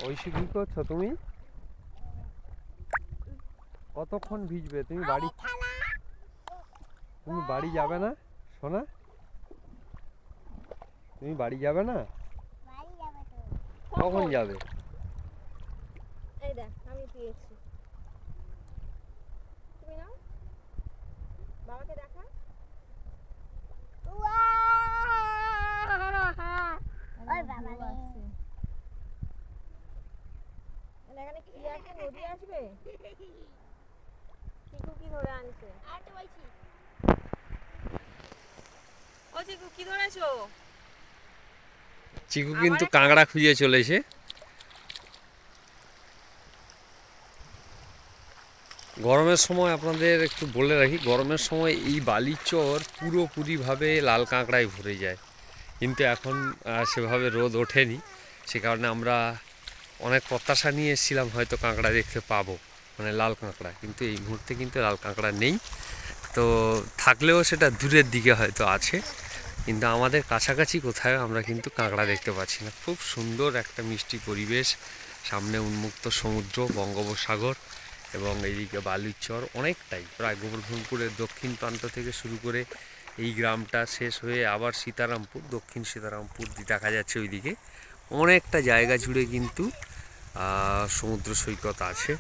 ঐশী কি করছো তুমি? কতক্ষণ ভিজবে? তুমি বাড়ি যাবে না সোনা? তুমি বাড়ি যাবে না? কখন যাবে? এই দেখ আমি পেয়েছি। তুমি নাও, বাবাকে দেখা। ওই বাবা রে, এখানে কি একটা নদী আসবে? চিকু কি ধরে আনছে? ও চিকু কি ধরেছো? চিকু কিন্তু কাঁকড়া খুঁজে চলেছে। গরমের সময় আপনাদের একটু বলে রাখি, গরমের সময় এই বালিচর পুরোপুরিভাবে লাল কাঁকড়ায় ভরে যায়, কিন্তু এখন সেভাবে রোদ ওঠেনি, সে কারণে আমরা অনেক প্রত্যাশা নিয়ে এসেছিলাম হয়তো কাঁকড়া দেখতে পাবো, মানে লাল কাঁকড়া, কিন্তু এই মুহূর্তে কিন্তু লাল কাঁকড়া নেই। তো থাকলেও সেটা দূরের দিকে হয়তো আছে, কিন্তু আমাদের কাছাকাছি কোথাও আমরা কিন্তু কাঁকড়া দেখতে পাচ্ছি না। খুব সুন্দর একটা মিষ্টি পরিবেশ, সামনে উন্মুক্ত সমুদ্র, বঙ্গোপসাগর, এবং এইদিকে বালুচর অনেকটাই, প্রায় গোবর্ধনপুরের দক্ষিণ প্রান্ত থেকে শুরু করে এই গ্রামটা শেষ হয়ে আবার সীতারামপুর, দক্ষিণ সীতারামপুর দেখা যাচ্ছে ওইদিকে, অনেকটা জায়গা জুড়ে কিন্তু সমুদ্র সৈকত আছে।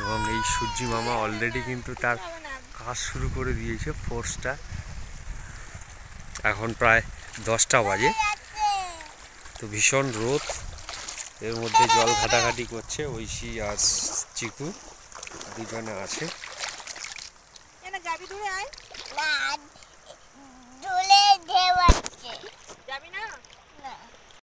এবং এই সূর্যি মামা অলরেডি কিন্তু তার কাজ শুরু করে দিয়েছে, ফোর্সটা। এখন প্রায় 10টা বাজে, তো ভীষণ রোদ, এর মধ্যে জল ঘাটাঘাটি করছে ঐশী আর চিকু, দুজনে আছে। যাবি না?